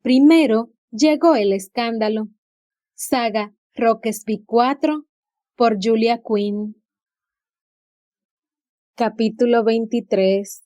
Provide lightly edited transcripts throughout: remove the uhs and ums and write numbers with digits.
Primero llegó el escándalo. Saga Rockesby 4 por Julia Quinn. Capítulo 23.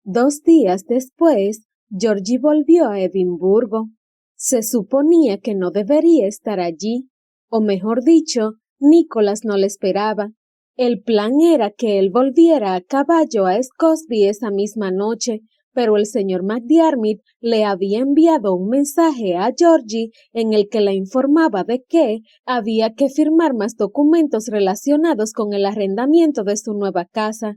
2 días después, Georgie volvió a Edimburgo. Se suponía que no debería estar allí, o mejor dicho, Nicholas no le esperaba. El plan era que él volviera a caballo a Scotesby esa misma noche, pero el señor McDiarmid le había enviado un mensaje a Georgie en el que la informaba de que había que firmar más documentos relacionados con el arrendamiento de su nueva casa.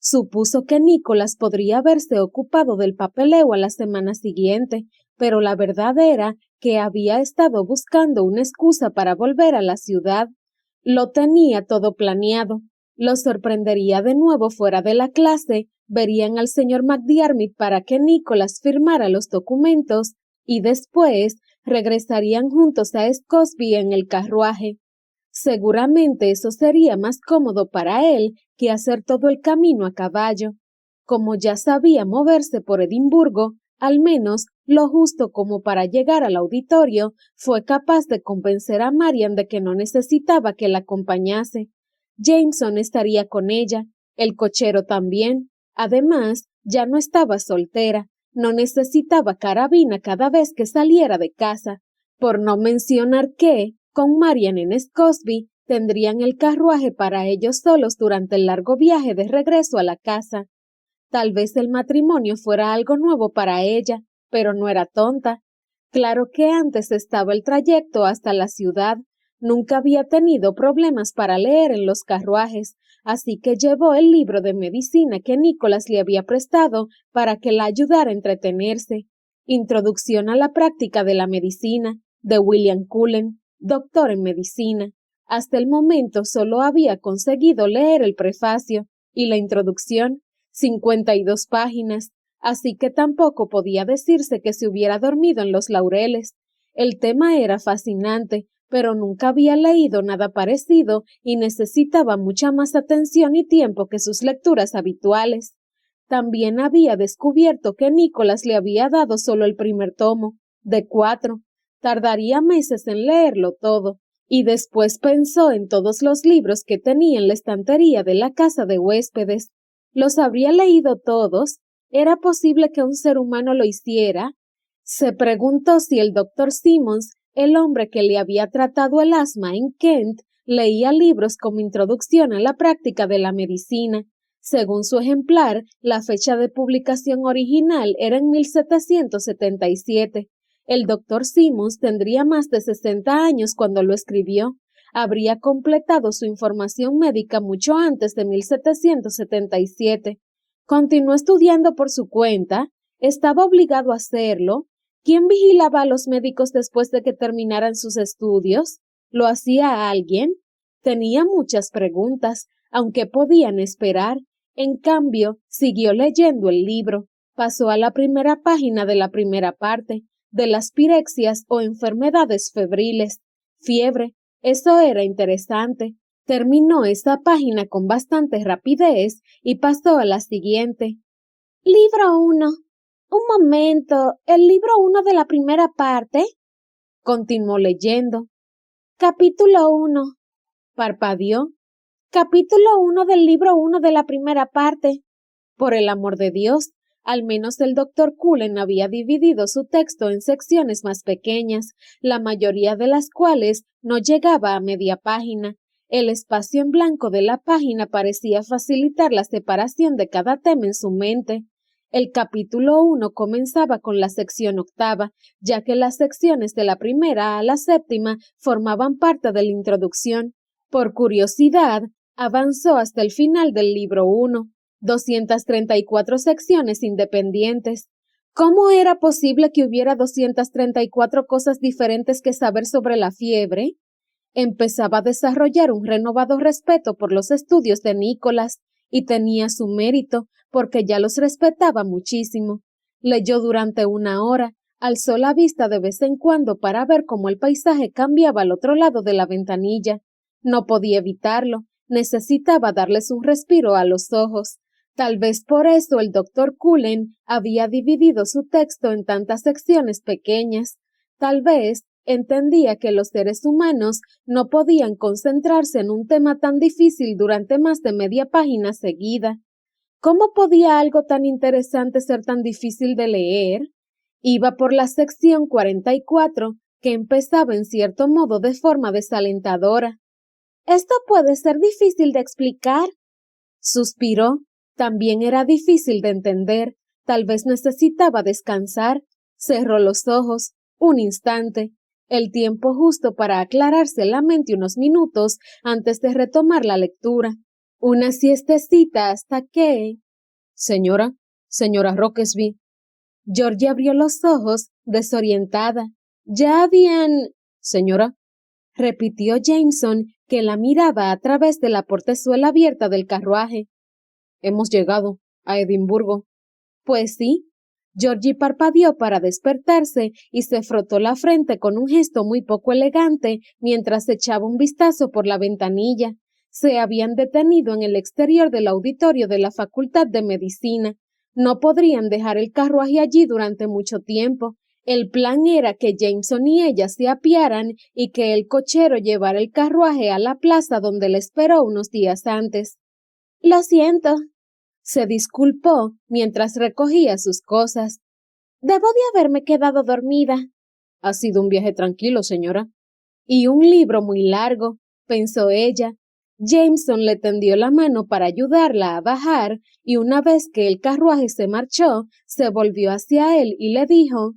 Supuso que Nicholas podría haberse ocupado del papeleo a la semana siguiente, pero la verdad era que había estado buscando una excusa para volver a la ciudad. Lo tenía todo planeado. Lo sorprendería de nuevo fuera de la clase, verían al señor McDiarmid para que Nicholas firmara los documentos y después regresarían juntos a Scotesby en el carruaje. Seguramente eso sería más cómodo para él que hacer todo el camino a caballo. Como ya sabía moverse por Edimburgo, al menos lo justo como para llegar al auditorio, fue capaz de convencer a Marian de que no necesitaba que la acompañase. Jameson estaría con ella, el cochero también. Además, ya no estaba soltera, no necesitaba carabina cada vez que saliera de casa, por no mencionar que, con Marian en Scotesby, tendrían el carruaje para ellos solos durante el largo viaje de regreso a la casa. Tal vez el matrimonio fuera algo nuevo para ella, pero no era tonta. Claro que antes estaba el trayecto hasta la ciudad. Nunca había tenido problemas para leer en los carruajes, así que llevó el libro de medicina que Nicholas le había prestado para que la ayudara a entretenerse. Introducción a la práctica de la medicina, de William Cullen, doctor en medicina. Hasta el momento solo había conseguido leer el prefacio y la introducción, 52 páginas, así que tampoco podía decirse que se hubiera dormido en los laureles. El tema era fascinante, pero nunca había leído nada parecido y necesitaba mucha más atención y tiempo que sus lecturas habituales. También había descubierto que Nicholas le había dado solo el primer tomo, de 4. Tardaría meses en leerlo todo, y después pensó en todos los libros que tenía en la estantería de la casa de huéspedes. ¿Los habría leído todos? ¿Era posible que un ser humano lo hiciera? Se preguntó si el doctor Simmons, el hombre que le había tratado el asma en Kent, leía libros como introducción a la práctica de la medicina. Según su ejemplar, la fecha de publicación original era en 1777. El doctor Simmons tendría más de 60 años cuando lo escribió. Habría completado su información médica mucho antes de 1777. Continuó estudiando por su cuenta. ¿Estaba obligado a hacerlo? ¿Quién vigilaba a los médicos después de que terminaran sus estudios? ¿Lo hacía alguien? Tenía muchas preguntas, aunque podían esperar. En cambio, siguió leyendo el libro. Pasó a la primera página de la primera parte, de las pirexias o enfermedades febriles. Fiebre. Eso era interesante. Terminó esa página con bastante rapidez y pasó a la siguiente. Libro 1. Un momento, ¿el libro 1 de la primera parte? Continuó leyendo. Capítulo 1. Parpadeó. Capítulo 1 del libro 1 de la primera parte. Por el amor de Dios, al menos el doctor Cullen había dividido su texto en secciones más pequeñas, la mayoría de las cuales no llegaba a media página. El espacio en blanco de la página parecía facilitar la separación de cada tema en su mente. El capítulo 1 comenzaba con la sección octava, ya que las secciones de la primera a la séptima formaban parte de la introducción. Por curiosidad, avanzó hasta el final del libro 1. 234 secciones independientes. ¿Cómo era posible que hubiera 234 cosas diferentes que saber sobre la fiebre? Empezaba a desarrollar un renovado respeto por los estudios de Nicholas, y tenía su mérito, porque ya los respetaba muchísimo. Leyó durante 1 hora, alzó la vista de vez en cuando para ver cómo el paisaje cambiaba al otro lado de la ventanilla. No podía evitarlo, necesitaba darles un respiro a los ojos. Tal vez por eso el doctor Cullen había dividido su texto en tantas secciones pequeñas. Tal vez entendía que los seres humanos no podían concentrarse en un tema tan difícil durante más de media página seguida. ¿Cómo podía algo tan interesante ser tan difícil de leer? Iba por la sección 44, que empezaba en cierto modo de forma desalentadora. «Esto puede ser difícil de explicar», suspiró. También era difícil de entender. Tal vez necesitaba descansar. Cerró los ojos. Un instante. El tiempo justo para aclararse la mente unos minutos antes de retomar la lectura. Una siestecita hasta que... Señora Roquesby. Georgie abrió los ojos, desorientada. Ya habían... Señora, repitió Jameson, que la miraba a través de la portezuela abierta del carruaje. Hemos llegado a Edimburgo. Pues sí. Georgie parpadeó para despertarse y se frotó la frente con un gesto muy poco elegante mientras echaba un vistazo por la ventanilla. Se habían detenido en el exterior del auditorio de la Facultad de Medicina. No podrían dejar el carruaje allí durante mucho tiempo. El plan era que Jameson y ella se apiaran y que el cochero llevara el carruaje a la plaza donde le esperó unos días antes. «Lo siento», se disculpó mientras recogía sus cosas. «Debo de haberme quedado dormida». «Ha sido un viaje tranquilo, señora». «Y un libro muy largo», pensó ella. Jameson le tendió la mano para ayudarla a bajar y una vez que el carruaje se marchó, se volvió hacia él y le dijo: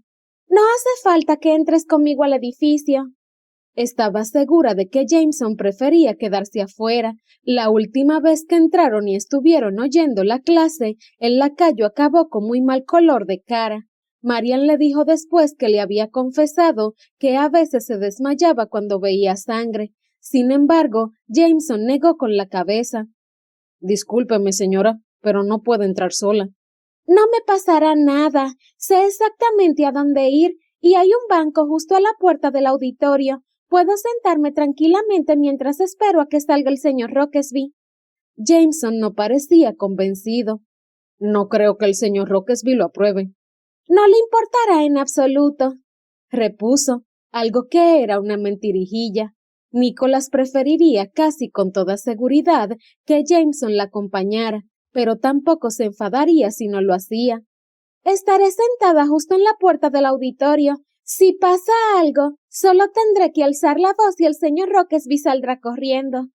«No hace falta que entres conmigo al edificio». Estaba segura de que Jameson prefería quedarse afuera. La última vez que entraron y estuvieron oyendo la clase, el lacayo acabó con muy mal color de cara. Marian le dijo después que le había confesado que a veces se desmayaba cuando veía sangre. Sin embargo, Jameson negó con la cabeza. «Discúlpeme, señora, pero no puedo entrar sola». «No me pasará nada. Sé exactamente a dónde ir y hay un banco justo a la puerta del auditorio. Puedo sentarme tranquilamente mientras espero a que salga el señor Roquesby». Jameson no parecía convencido. «No creo que el señor Roquesby lo apruebe». «No le importará en absoluto», repuso, algo que era una mentirijilla. Nicholas preferiría casi con toda seguridad que Jameson la acompañara, pero tampoco se enfadaría si no lo hacía. «Estaré sentada justo en la puerta del auditorio. Si pasa algo, solo tendré que alzar la voz y el señor Roquesby saldrá corriendo».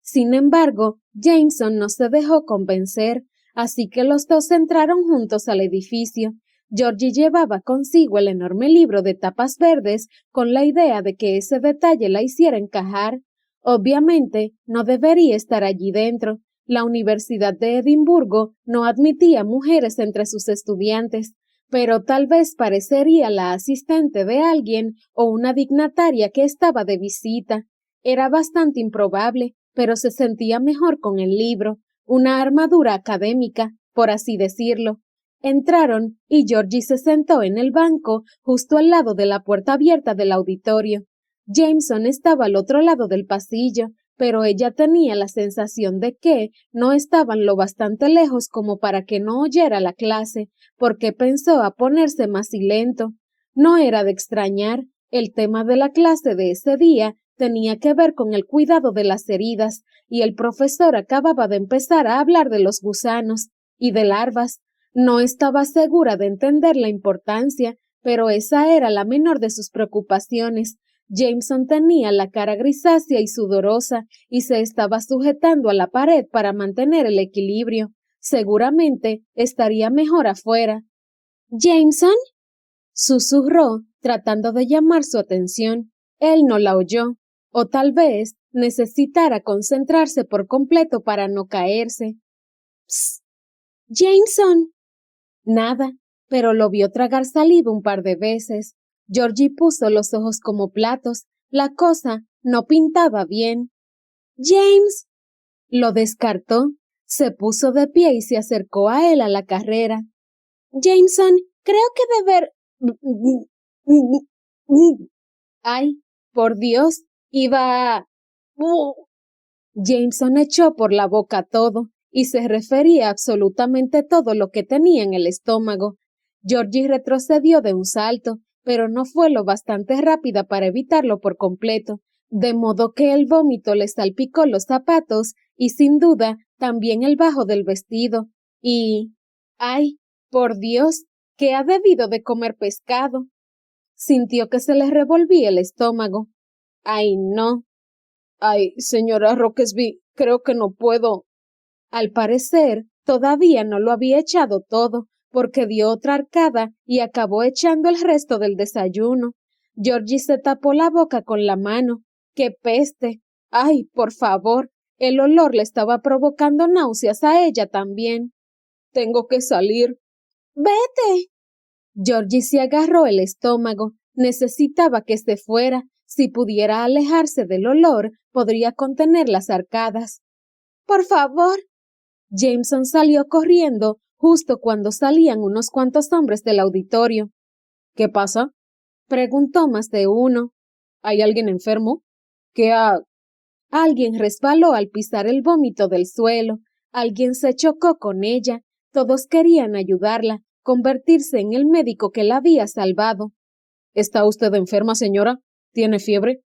Sin embargo, Jameson no se dejó convencer, así que los dos entraron juntos al edificio. Georgie llevaba consigo el enorme libro de tapas verdes con la idea de que ese detalle la hiciera encajar. Obviamente, no debería estar allí dentro. La Universidad de Edimburgo no admitía mujeres entre sus estudiantes, pero tal vez parecería la asistente de alguien o una dignataria que estaba de visita. Era bastante improbable, pero se sentía mejor con el libro, una armadura académica, por así decirlo. Entraron y Georgie se sentó en el banco justo al lado de la puerta abierta del auditorio. Jameson estaba al otro lado del pasillo, pero ella tenía la sensación de que no estaban lo bastante lejos como para que no oyera la clase, porque pensó a ponerse más silento. No era de extrañar, el tema de la clase de ese día tenía que ver con el cuidado de las heridas, y el profesor acababa de empezar a hablar de los gusanos y de larvas. No estaba segura de entender la importancia, pero esa era la menor de sus preocupaciones. Jameson tenía la cara grisácea y sudorosa y se estaba sujetando a la pared para mantener el equilibrio. Seguramente estaría mejor afuera. «¿Jameson?», susurró, tratando de llamar su atención. Él no la oyó, o tal vez necesitara concentrarse por completo para no caerse. «Psst. Jameson». Nada, pero lo vio tragar saliva un par de veces. Georgie puso los ojos como platos. La cosa no pintaba bien. «James», lo descartó. Se puso de pie y se acercó a él a la carrera. «Jameson, creo que deber...» «Ay, por Dios, iba...» Jameson echó por la boca todo y se refería a absolutamente todo lo que tenía en el estómago. Georgie retrocedió de un salto, pero no fue lo bastante rápida para evitarlo por completo, de modo que el vómito le salpicó los zapatos y sin duda también el bajo del vestido. Y... ¡ay, por Dios! ¿Qué ha debido de comer pescado? Sintió que se le revolvía el estómago. ¡Ay, no! ¡Ay, señora Roquesby, creo que no puedo! Al parecer, todavía no lo había echado todo, porque dio otra arcada y acabó echando el resto del desayuno. Georgie se tapó la boca con la mano. ¡Qué peste! ¡Ay, por favor! El olor le estaba provocando náuseas a ella también. Tengo que salir. ¡Vete! Georgie se agarró el estómago. Necesitaba que se fuera. Si pudiera alejarse del olor, podría contener las arcadas. ¡Por favor! Jameson salió corriendo justo cuando salían unos cuantos hombres del auditorio. ¿Qué pasa? Preguntó más de uno. ¿Hay alguien enfermo? ¿Qué ha...? Alguien resbaló al pisar el vómito del suelo. Alguien se chocó con ella. Todos querían ayudarla, convertirse en el médico que la había salvado. ¿Está usted enferma, señora? ¿Tiene fiebre?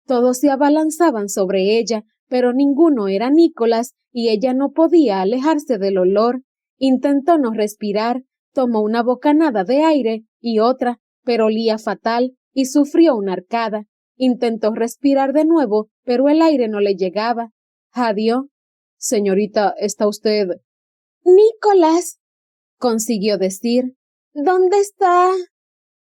Todos se abalanzaban sobre ella, pero ninguno era Nicholas y ella no podía alejarse del olor. Intentó no respirar, tomó una bocanada de aire y otra, pero olía fatal y sufrió una arcada. Intentó respirar de nuevo, pero el aire no le llegaba. Jadeó. Señorita, ¿está usted? Nicholas, consiguió decir. ¿Dónde está?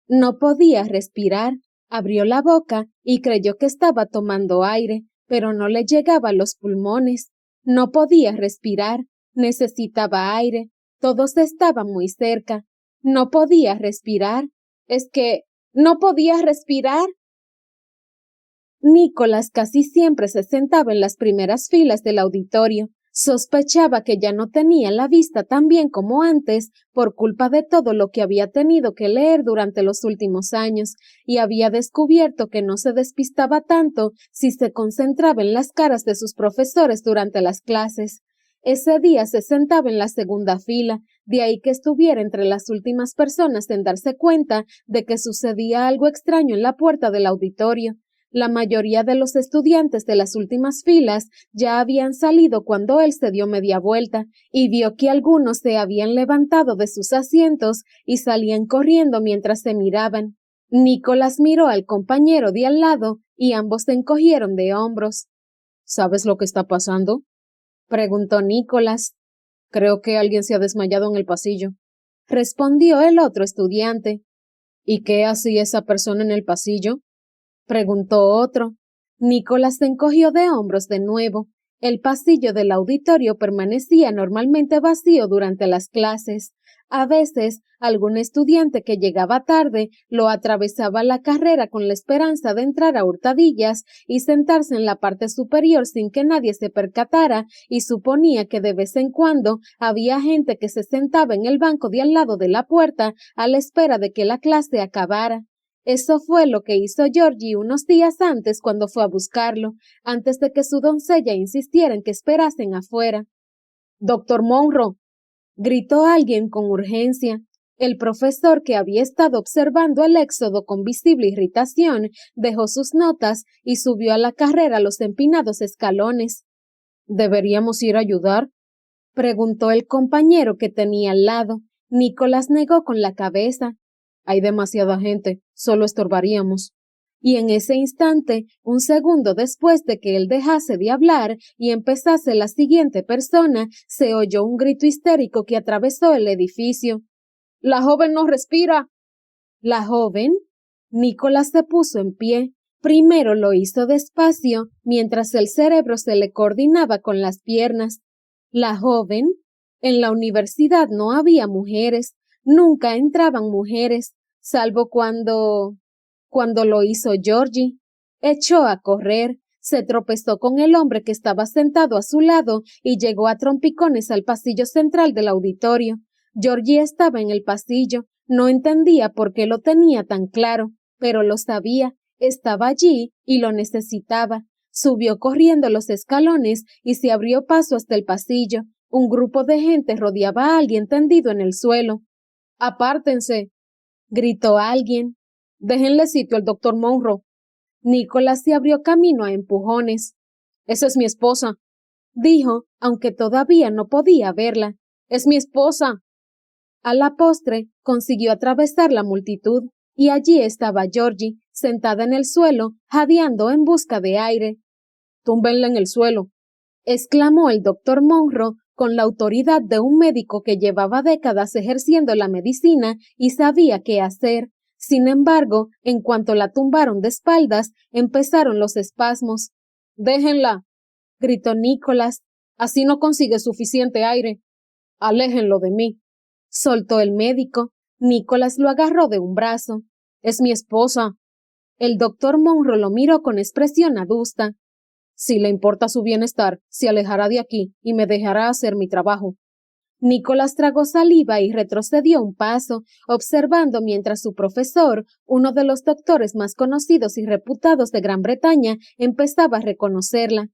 No podía respirar. Abrió la boca y creyó que estaba tomando aire, pero no le llegaba a los pulmones. No podía respirar. Necesitaba aire. Todos estaban muy cerca. No podía respirar. Es que no podía respirar. Nicholas casi siempre se sentaba en las primeras filas del auditorio. Sospechaba que ya no tenía la vista tan bien como antes por culpa de todo lo que había tenido que leer durante los últimos años, y había descubierto que no se despistaba tanto si se concentraba en las caras de sus profesores durante las clases. Ese día se sentaba en la segunda fila, de ahí que estuviera entre las últimas personas en darse cuenta de que sucedía algo extraño en la puerta del auditorio. La mayoría de los estudiantes de las últimas filas ya habían salido cuando él se dio media vuelta y vio que algunos se habían levantado de sus asientos y salían corriendo mientras se miraban. Nicholas miró al compañero de al lado y ambos se encogieron de hombros. ¿Sabes lo que está pasando?, preguntó Nicholas. Creo que alguien se ha desmayado en el pasillo, respondió el otro estudiante. ¿Y qué hacía esa persona en el pasillo?, preguntó otro. Nicholas se encogió de hombros de nuevo. El pasillo del auditorio permanecía normalmente vacío durante las clases. A veces, algún estudiante que llegaba tarde lo atravesaba la carrera con la esperanza de entrar a hurtadillas y sentarse en la parte superior sin que nadie se percatara, y suponía que de vez en cuando había gente que se sentaba en el banco de al lado de la puerta a la espera de que la clase acabara. Eso fue lo que hizo Georgie unos días antes cuando fue a buscarlo, antes de que su doncella insistiera en que esperasen afuera. «¡Doctor Monroe!», gritó alguien con urgencia. El profesor, que había estado observando el éxodo con visible irritación, dejó sus notas y subió a la carrera los empinados escalones. «¿Deberíamos ir a ayudar?», preguntó el compañero que tenía al lado. Nicholas negó con la cabeza. «Hay demasiada gente, solo estorbaríamos». Y en ese instante, un segundo después de que él dejase de hablar y empezase la siguiente persona, se oyó un grito histérico que atravesó el edificio. «¡La joven no respira!». ¿La joven? Nicholas se puso en pie. Primero lo hizo despacio, mientras el cerebro se le coordinaba con las piernas. ¿La joven? En la universidad no había mujeres. Nunca entraban mujeres, salvo cuando lo hizo Georgie. Echó a correr, se tropezó con el hombre que estaba sentado a su lado y llegó a trompicones al pasillo central del auditorio. Georgie estaba en el pasillo, no entendía por qué lo tenía tan claro, pero lo sabía, estaba allí y lo necesitaba. Subió corriendo los escalones y se abrió paso hasta el pasillo. Un grupo de gente rodeaba a alguien tendido en el suelo. «¡Apártense!», gritó alguien. «Déjenle sitio al doctor Monroe». Nicholas se abrió camino a empujones. «Esa es mi esposa», dijo, aunque todavía no podía verla. «Es mi esposa». A la postre, consiguió atravesar la multitud, y allí estaba Georgie, sentada en el suelo, jadeando en busca de aire. «Túmbenla en el suelo», exclamó el doctor Monroe con la autoridad de un médico que llevaba décadas ejerciendo la medicina y sabía qué hacer. Sin embargo, en cuanto la tumbaron de espaldas, empezaron los espasmos. «Déjenla», gritó Nicholas. «Así no consigue suficiente aire». «Aléjenlo de mí», soltó el médico. Nicholas lo agarró de un brazo. «Es mi esposa». El doctor Monroe lo miró con expresión adusta. «Si le importa su bienestar, se alejará de aquí y me dejará hacer mi trabajo». Nicholas tragó saliva y retrocedió un paso, observando mientras su profesor, uno de los doctores más conocidos y reputados de Gran Bretaña, empezaba a reconocerla.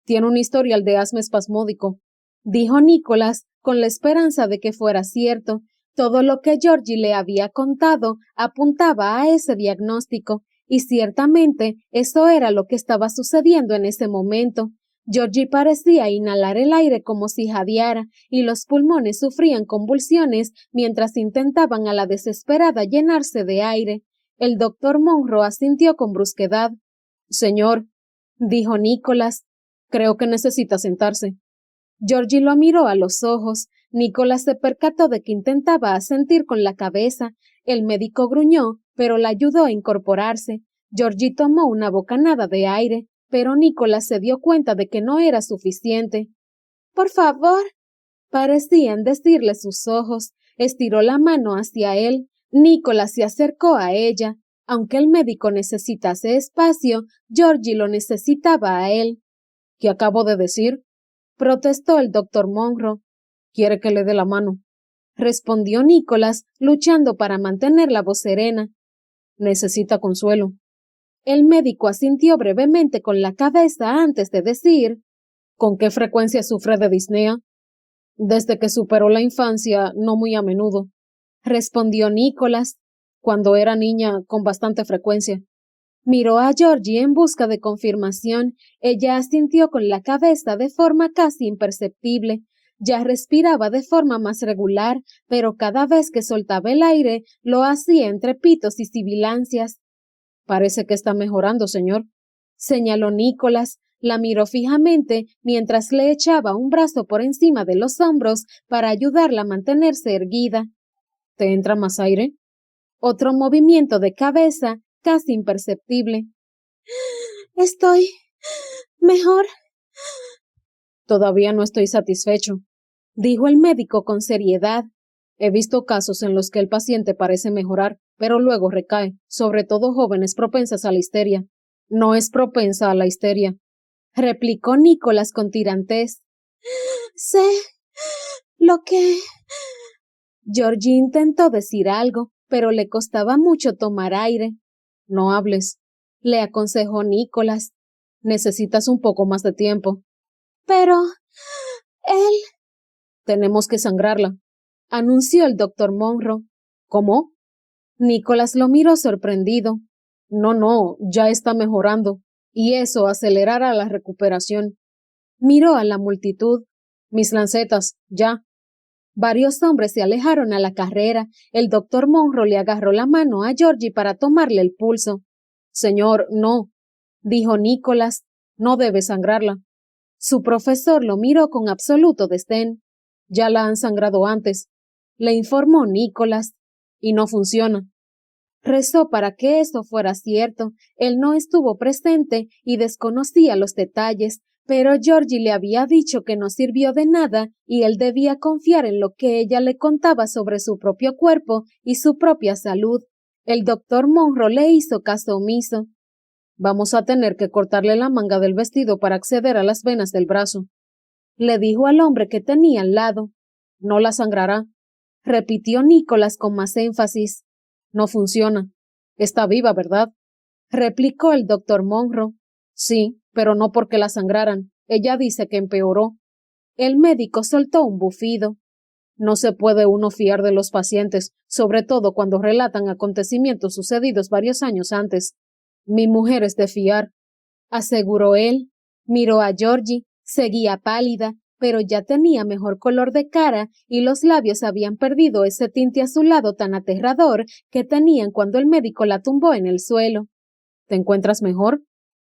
«Tiene un historial de asma espasmódico», dijo Nicholas, con la esperanza de que fuera cierto. Todo lo que Georgie le había contado apuntaba a ese diagnóstico, y ciertamente eso era lo que estaba sucediendo en ese momento. Georgie parecía inhalar el aire como si jadeara, y los pulmones sufrían convulsiones mientras intentaban a la desesperada llenarse de aire. El doctor Monroe asintió con brusquedad. «Señor», dijo Nicholas, «creo que necesita sentarse». Georgie lo miró a los ojos. Nicholas se percató de que intentaba asentir con la cabeza. El médico gruñó, pero la ayudó a incorporarse. Georgie tomó una bocanada de aire, pero Nicholas se dio cuenta de que no era suficiente. «Por favor», parecían decirle sus ojos. Estiró la mano hacia él. Nicholas se acercó a ella. Aunque el médico necesitase espacio, Georgie lo necesitaba a él. «¿Qué acabo de decir?», protestó el doctor Monroe. «¿Quiere que le dé la mano?», respondió Nicholas, luchando para mantener la voz serena. «Necesita consuelo». El médico asintió brevemente con la cabeza antes de decir: «¿Con qué frecuencia sufre de disnea?». «Desde que superó la infancia, no muy a menudo», respondió Nicholas. «Cuando era niña, con bastante frecuencia». Miró a Georgie en busca de confirmación. Ella asintió con la cabeza de forma casi imperceptible. Ya respiraba de forma más regular, pero cada vez que soltaba el aire, lo hacía entre pitos y sibilancias. «Parece que está mejorando, señor», señaló Nicholas. La miró fijamente mientras le echaba un brazo por encima de los hombros para ayudarla a mantenerse erguida. «¿Te entra más aire?». Otro movimiento de cabeza, casi imperceptible. «Estoy mejor». «Todavía no estoy satisfecho», dijo el médico con seriedad. «He visto casos en los que el paciente parece mejorar, pero luego recae, sobre todo jóvenes propensas a la histeria». «No es propensa a la histeria», replicó Nicholas con tirantez. «Sé lo que...». Georgie intentó decir algo, pero le costaba mucho tomar aire. «No hables», le aconsejó Nicholas. «Necesitas un poco más de tiempo». «Pero... él...». «Tenemos que sangrarla», anunció el doctor Monroe. «¿Cómo?». Nicholas lo miró sorprendido. No, ya está mejorando, y eso acelerará la recuperación». Miró a la multitud. «Mis lancetas, ya». Varios hombres se alejaron a la carrera. El doctor Monroe le agarró la mano a Georgie para tomarle el pulso. «Señor, no», dijo Nicholas. «No debe sangrarla». Su profesor lo miró con absoluto desdén. «Ya la han sangrado antes», le informó Nicholas. «Y no funciona». Rezó para que eso fuera cierto. Él no estuvo presente y desconocía los detalles, pero Georgie le había dicho que no sirvió de nada y él debía confiar en lo que ella le contaba sobre su propio cuerpo y su propia salud. El doctor Monroe le hizo caso omiso. «Vamos a tener que cortarle la manga del vestido para acceder a las venas del brazo», le dijo al hombre que tenía al lado. «No la sangrará», repitió Nicholas con más énfasis. «No funciona». «Está viva, ¿verdad?», replicó el doctor Monroe. «Sí, pero no porque la sangraran. Ella dice que empeoró». El médico soltó un bufido. No se puede uno fiar de los pacientes, sobre todo cuando relatan acontecimientos sucedidos varios años antes. Mi mujer es de fiar, aseguró él. Miró a Georgie, seguía pálida, pero ya tenía mejor color de cara y los labios habían perdido ese tinte azulado tan aterrador que tenían cuando el médico la tumbó en el suelo. ¿Te encuentras mejor?,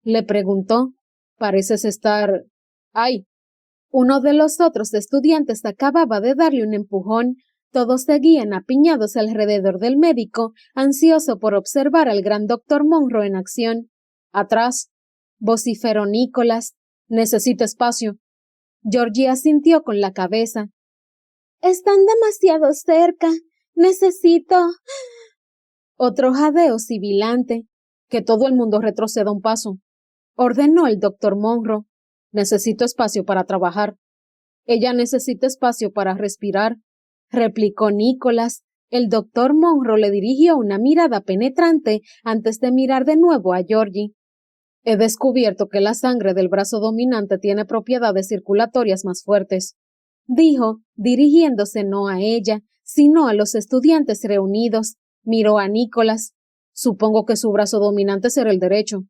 le preguntó. Pareces estar... ¡Ay! Uno de los otros estudiantes acababa de darle un empujón. Todos seguían apiñados alrededor del médico, ansioso por observar al gran doctor Monroe en acción. ¡Atrás!, vociferó Nicholas. Necesito espacio. Georgie asintió con la cabeza. Están demasiado cerca. Necesito... Otro jadeo sibilante. Que todo el mundo retroceda un paso, ordenó el doctor Monroe. Necesito espacio para trabajar. Ella necesita espacio para respirar, replicó Nicholas. El doctor Monroe le dirigió una mirada penetrante antes de mirar de nuevo a Georgie. He descubierto que la sangre del brazo dominante tiene propiedades circulatorias más fuertes, dijo, dirigiéndose no a ella, sino a los estudiantes reunidos. Miró a Nicholas. Supongo que su brazo dominante será el derecho.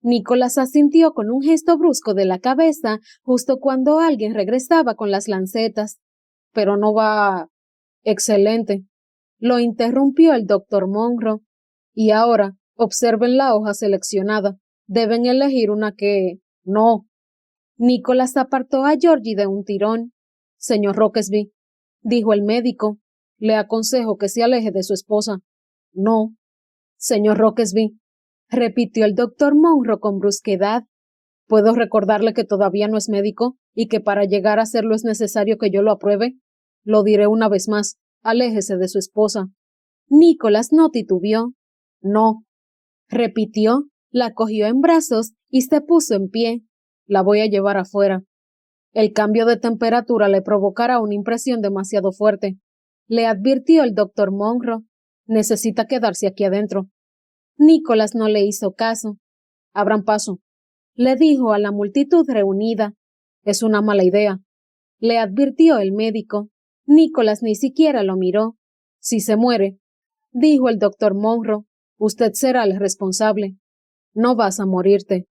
Nicholas asintió con un gesto brusco de la cabeza justo cuando alguien regresaba con las lancetas. Pero no va... Excelente. Lo interrumpió el doctor Monroe. Y ahora, observen la hoja seleccionada. Deben elegir una que... No. Nicholas apartó a Georgie de un tirón. Señor Roquesby, dijo el médico, le aconsejo que se aleje de su esposa. No. Señor Roquesby, repitió el doctor Monroe con brusquedad. ¿Puedo recordarle que todavía no es médico y que para llegar a serlo es necesario que yo lo apruebe? Lo diré una vez más, aléjese de su esposa. Nicholas no titubeó. No. Repitió, la cogió en brazos y se puso en pie. La voy a llevar afuera. El cambio de temperatura le provocará una impresión demasiado fuerte, le advirtió el doctor Monroe. Necesita quedarse aquí adentro. Nicholas no le hizo caso. Abran paso, le dijo a la multitud reunida. Es una mala idea, le advirtió el médico. Nicholas ni siquiera lo miró. Si se muere, dijo el doctor Monroe, usted será el responsable. No vas a morirte,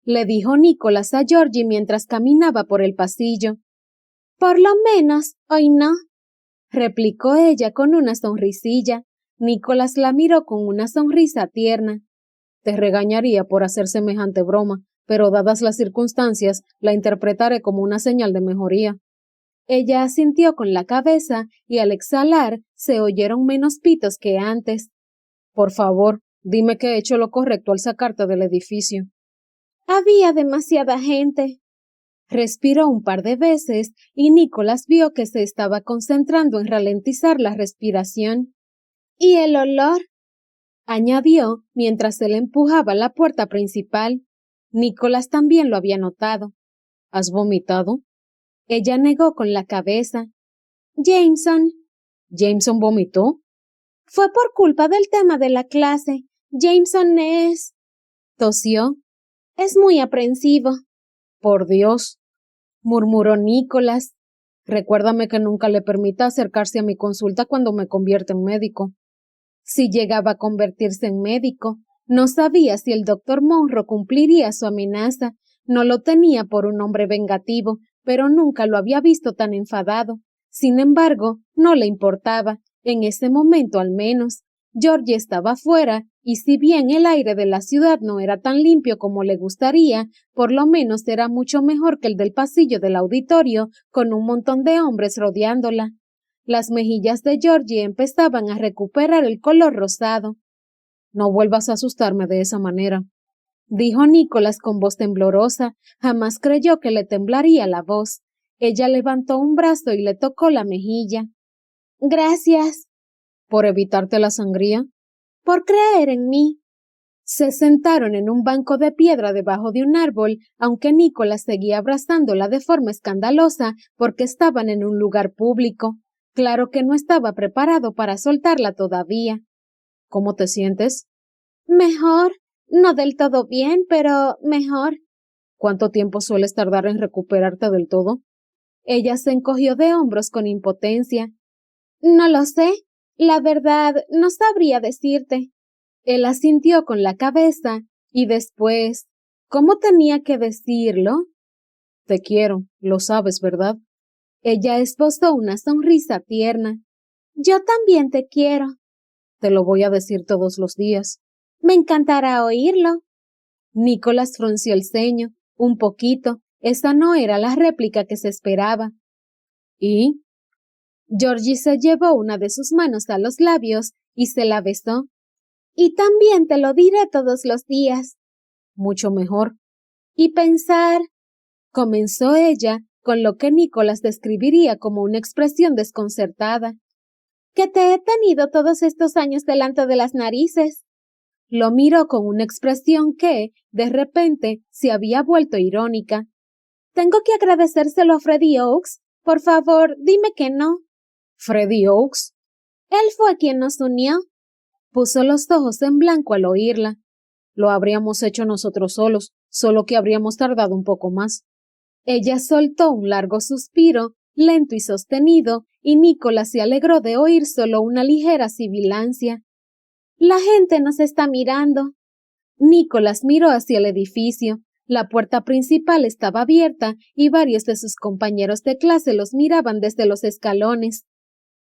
le dijo Nicholas a Georgie mientras caminaba por el pasillo. Por lo menos, hoy no, replicó ella con una sonrisilla. Nicholas la miró con una sonrisa tierna. Te regañaría por hacer semejante broma, pero dadas las circunstancias, la interpretaré como una señal de mejoría. Ella asintió con la cabeza y al exhalar se oyeron menos pitos que antes. Por favor, dime que he hecho lo correcto al sacarte del edificio. Había demasiada gente. Respiró un par de veces y Nicholas vio que se estaba concentrando en ralentizar la respiración. ¿Y el olor?, añadió mientras él empujaba la puerta principal. Nicholas también lo había notado. ¿Has vomitado? Ella negó con la cabeza. Jameson. ¿Jameson vomitó? Fue por culpa del tema de la clase. Jameson es... tosió. Es muy aprensivo. Por Dios, murmuró Nicholas. Recuérdame que nunca le permita acercarse a mi consulta cuando me convierta en médico. Si llegaba a convertirse en médico, no sabía si el doctor Monroe cumpliría su amenaza. No lo tenía por un hombre vengativo, pero nunca lo había visto tan enfadado. Sin embargo, no le importaba, en ese momento al menos. Georgie estaba fuera, y si bien el aire de la ciudad no era tan limpio como le gustaría, por lo menos era mucho mejor que el del pasillo del auditorio, con un montón de hombres rodeándola. Las mejillas de Georgie empezaban a recuperar el color rosado. No vuelvas a asustarme de esa manera, dijo Nicholas con voz temblorosa. Jamás creyó que le temblaría la voz. Ella levantó un brazo y le tocó la mejilla. Gracias. ¿Por evitarte la sangría? Por creer en mí. Se sentaron en un banco de piedra debajo de un árbol, aunque Nicholas seguía abrazándola de forma escandalosa porque estaban en un lugar público. Claro que no estaba preparado para soltarla todavía. ¿Cómo te sientes? Mejor. No del todo bien, pero mejor. ¿Cuánto tiempo sueles tardar en recuperarte del todo? Ella se encogió de hombros con impotencia. No lo sé. La verdad, no sabría decirte. Él asintió con la cabeza y después, ¿cómo tenía que decirlo? Te quiero, lo sabes, ¿verdad? Ella esbozó una sonrisa tierna. Yo también te quiero. Te lo voy a decir todos los días. Me encantará oírlo. Nicholas frunció el ceño, un poquito. Esa no era la réplica que se esperaba. ¿Y? Georgie se llevó una de sus manos a los labios y se la besó. Y también te lo diré todos los días. Mucho mejor. Y pensar, comenzó ella, con lo que Nicholas describiría como una expresión desconcertada, que te he tenido todos estos años delante de las narices. Lo miró con una expresión que, de repente, se había vuelto irónica. Tengo que agradecérselo a Freddie Oakes. Por favor, dime que no. ¿Freddie Oakes? Él fue quien nos unió. Puso los ojos en blanco al oírla. Lo habríamos hecho nosotros solos, solo que habríamos tardado un poco más. Ella soltó un largo suspiro, lento y sostenido, y Nicholas se alegró de oír solo una ligera sibilancia. La gente nos está mirando. Nicholas miró hacia el edificio. La puerta principal estaba abierta y varios de sus compañeros de clase los miraban desde los escalones.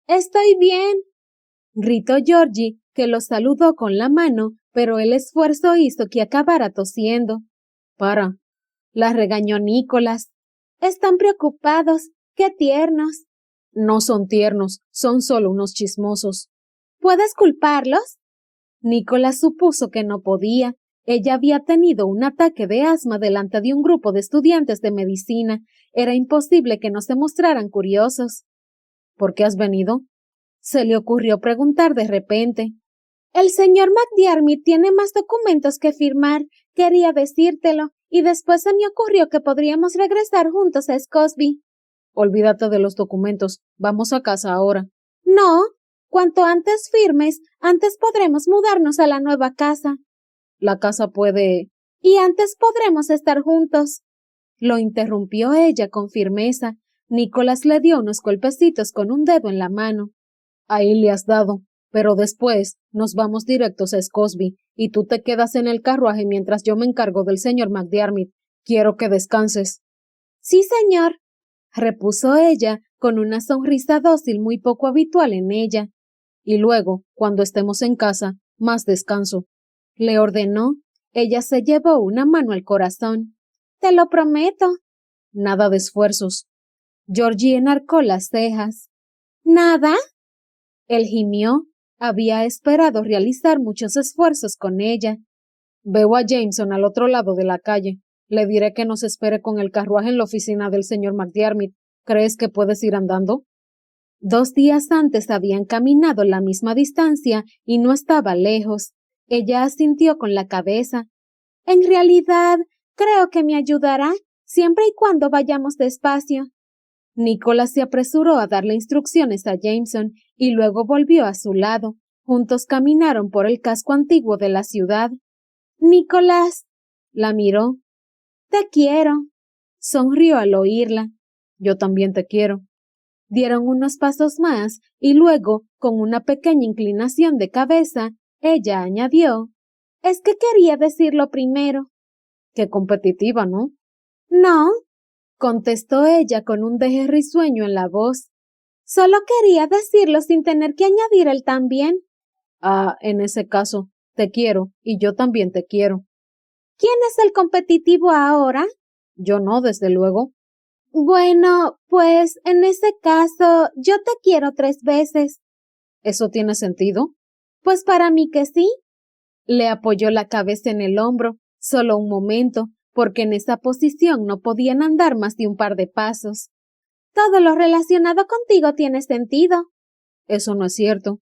«Estoy bien», gritó Georgie, que lo saludó con la mano, pero el esfuerzo hizo que acabara tosiendo. «Para», la regañó Nicholas. «Están preocupados. ¡Qué tiernos!». «No son tiernos, son solo unos chismosos». «¿Puedes culparlos?». Nicholas supuso que no podía. Ella había tenido un ataque de asma delante de un grupo de estudiantes de medicina. Era imposible que no se mostraran curiosos. ¿Por qué has venido?, se le ocurrió preguntar de repente. El señor McDiarmid tiene más documentos que firmar. Quería decírtelo, y después se me ocurrió que podríamos regresar juntos a Scosby. Olvídate de los documentos. Vamos a casa ahora. No. Cuanto antes firmes, antes podremos mudarnos a la nueva casa. La casa puede... Y antes podremos estar juntos. Lo interrumpió ella con firmeza. Nicholas le dio unos golpecitos con un dedo en la mano. Ahí le has dado, pero después nos vamos directos a Scosby y tú te quedas en el carruaje mientras yo me encargo del señor McDiarmid. Quiero que descanses. Sí, señor, repuso ella con una sonrisa dócil muy poco habitual en ella. Y luego, cuando estemos en casa, más descanso. Le ordenó. Ella se llevó una mano al corazón. Te lo prometo. Nada de esfuerzos. Georgie enarcó las cejas. ¿Nada? Él gimió. Había esperado realizar muchos esfuerzos con ella. Veo a Jameson al otro lado de la calle. Le diré que nos espere con el carruaje en la oficina del señor McDiarmid. ¿Crees que puedes ir andando? 2 días antes habían caminado la misma distancia y no estaba lejos. Ella asintió con la cabeza. En realidad, creo que me ayudará, siempre y cuando vayamos despacio. Nicholas se apresuró a darle instrucciones a Jameson y luego volvió a su lado. Juntos caminaron por el casco antiguo de la ciudad. Nicholas, la miró. Te quiero. Sonrió al oírla. Yo también te quiero. Dieron unos pasos más y luego, con una pequeña inclinación de cabeza, ella añadió. Es que quería decirlo primero. Qué competitiva, ¿no? No, contestó ella con un deje risueño en la voz. Solo quería decirlo sin tener que añadir el también. Ah, en ese caso, te quiero y yo también te quiero. ¿Quién es el competitivo ahora? Yo no, desde luego. Bueno, pues en ese caso, yo te quiero 3 veces. ¿Eso tiene sentido? Pues para mí que sí. Le apoyó la cabeza en el hombro, solo un momento, porque en esa posición no podían andar más de un par de pasos. Todo lo relacionado contigo tiene sentido. Eso no es cierto.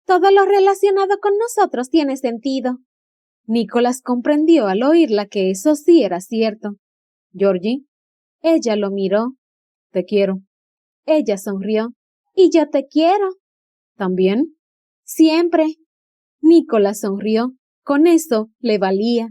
Todo lo relacionado con nosotros tiene sentido. Nicholas comprendió al oírla que eso sí era cierto. Georgie. Ella lo miró. Te quiero. Ella sonrió. Y yo te quiero. ¿También? Siempre. Nicholas sonrió. Con eso le valía.